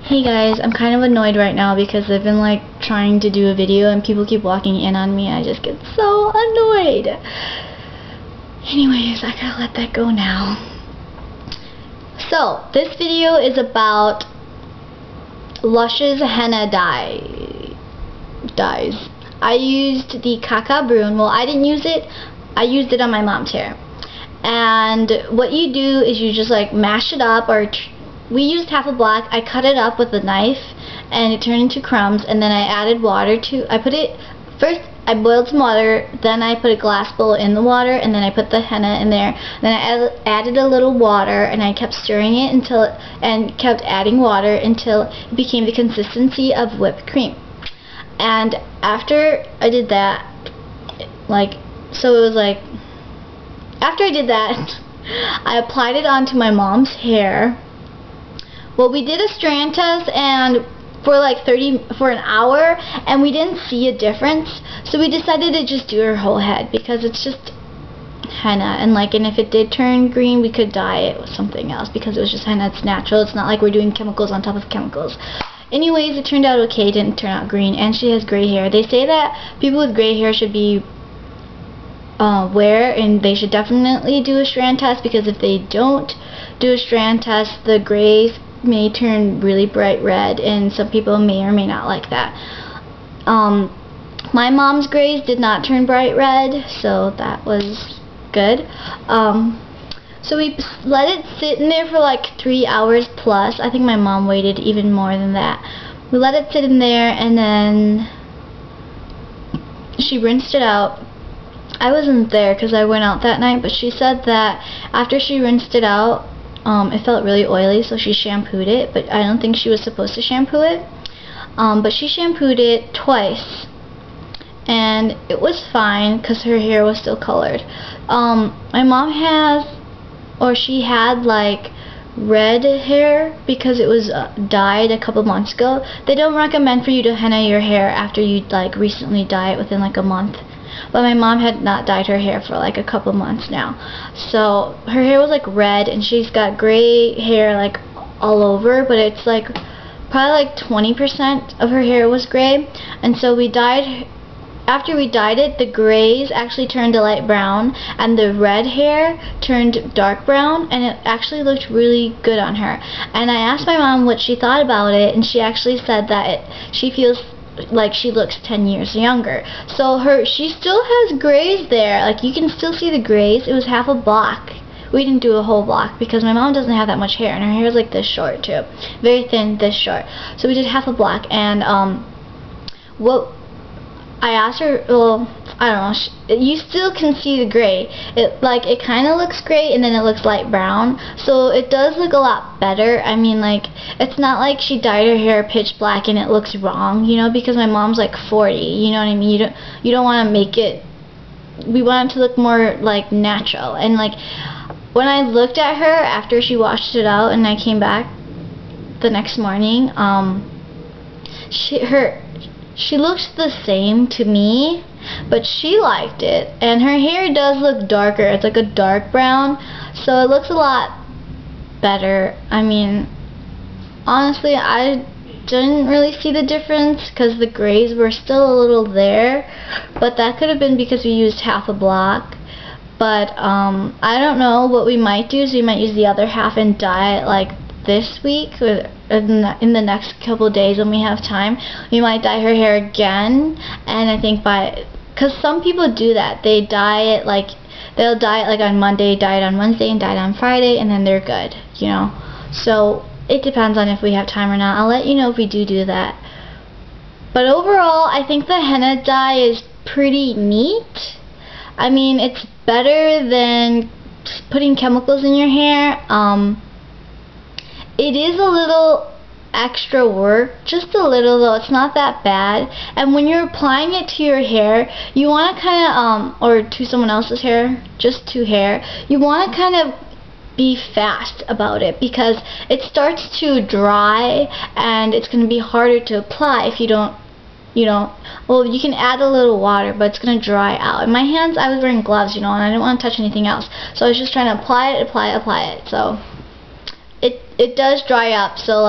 Hey guys, I'm kind of annoyed right now because I've been like trying to do a video and people keep walking in on me. I just get so annoyed. Anyways, I gotta let that go now. So, this video is about Lush's henna dyes. I used the Brun. Well, I didn't use it. I used it on my mom's hair. And what you do is you just like mash it up, or we used half a block. I cut it up with a knife and it turned into crumbs, and then I added water to, first I boiled some water, then I put a glass bowl in the water, and then I put the henna in there. Then I added a little water, and I kept stirring it and kept adding water until it became the consistency of whipped cream. And after I did that, after I did that, I applied it onto my mom's hair. Well, we did a strand test and for an hour, and we didn't see a difference, so we decided to just do her whole head because it's just henna, and if it did turn green, we could dye it with something else because it was just henna. It's natural. It's not like we're doing chemicals on top of chemicals. Anyways, it turned out okay. It didn't turn out green, and she has gray hair. They say that people with gray hair should be and they should definitely do a strand test, because if they don't do a strand test, the grays may turn really bright red, and some people may or may not like that. My mom's grays did not turn bright red, so that was good. So we let it sit in there for like 3 hours plus. I think my mom waited even more than that. We let it sit in there, and then she rinsed it out. I wasn't there because I went out that night, but she said that after she rinsed it out, it felt really oily, so she shampooed it, but I don't think she was supposed to shampoo it. But she shampooed it twice, and it was fine because her hair was still colored. My mom she had like red hair because it was dyed a couple months ago. They don't recommend for you to henna your hair after you recently dye it within a month. But my mom had not dyed her hair for a couple months now. So her hair was red, and she's got gray hair all over, but it's probably 20% of her hair was gray. And so after we dyed it, the grays actually turned a light brown, and the red hair turned dark brown, and it actually looked really good on her. And I asked my mom what she thought about it, and she actually said that she feels like she looks 10 years younger. So she still has grays there. You can still see the grays. It was half a block. We didn't do a whole block because my mom doesn't have that much hair, and her hair is this short too. Very thin, this short. So we did half a block, and what I asked her, well, I don't know, you still can see the gray. It kind of looks gray, and then it looks light brown, so it does look a lot better. I mean, it's not like she dyed her hair pitch black and it looks wrong, because my mom's 40, you know what I mean? You don't want to make it, we want it to look more natural. And when I looked at her after she washed it out and I came back the next morning, she looks the same to me, but she liked it, and her hair does look darker. It's a dark brown, so it looks a lot better. I mean, honestly, I didn't really see the difference because the grays were still a little there, but that could have been because we used half a block. But I don't know. What we might do is we might use the other half and dye it this week, or in the next couple days when we have time. We might dye her hair again, and I think because some people do that, they dye it they'll dye it on Monday, dye it on Wednesday, and dye it on Friday, and then they're good, So it depends on if we have time or not. I'll let you know if we do that. But overall, I think the henna dye is pretty neat. I mean, it's better than putting chemicals in your hair. It is a little extra work, just a little though. It's not that bad. And when you're applying it to your hair, you want to or to someone else's hair, just to hair, you want to be fast about it, because it starts to dry and it's going to be harder to apply if you don't, well, you can add a little water, but it's going to dry out. In my hands, I was wearing gloves, and I didn't want to touch anything else. So I was just trying to apply it. So it does dry up, so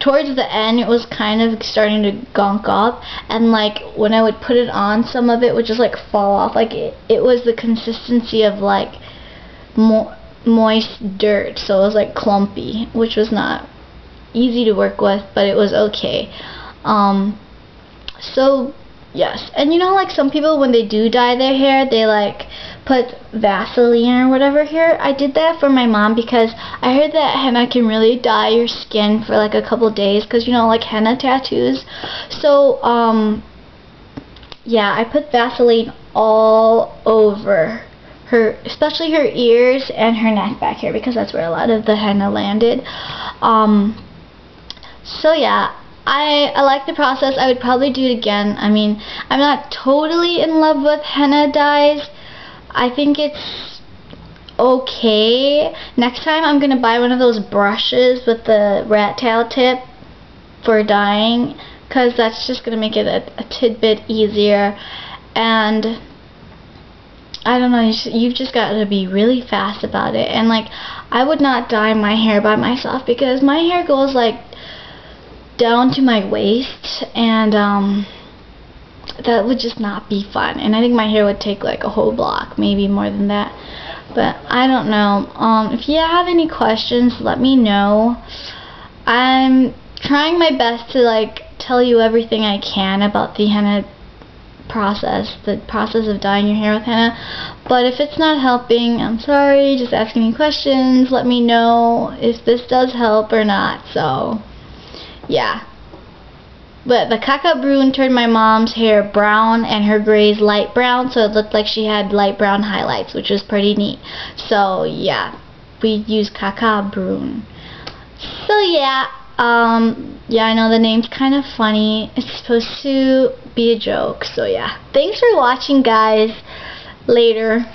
towards the end it was kind of starting to gunk up, and like when I would put it on, some of it would just like fall off. Like it was the consistency of like moist dirt, so it was like clumpy, which was not easy to work with, but it was okay. So yes, and you know, like some people when they do dye their hair, they like put Vaseline or whatever here. I did that for my mom because I heard that henna can really dye your skin for like a couple days, because you know, like henna tattoos. So yeah, I put Vaseline all over her, especially her ears and her neck back here, because that's where a lot of the henna landed. So yeah, I like the process. I would probably do it again. I mean, I'm not totally in love with henna dyes. I think it's okay. Next time I'm gonna buy one of those brushes with the rat tail tip for dyeing, because that's just gonna make it a tidbit easier. And I don't know, you've just got to be really fast about it. And like, I would not dye my hair by myself, because my hair goes like down to my waist, and that would just not be fun. And I think my hair would take like a whole block, maybe more than that. But I don't know. If you have any questions, let me know. I'm trying my best to like tell you everything I can about the henna process, the process of dyeing your hair with henna. But if it's not helping, I'm sorry. Just ask any questions. Let me know if this does help or not. So yeah. But the Caca Brun turned my mom's hair brown and her grays light brown, so it looked like she had light brown highlights, which was pretty neat. So yeah, we use Caca Brun. So yeah, yeah, I know the name's kind of funny. It's supposed to be a joke. So yeah, thanks for watching, guys. Later.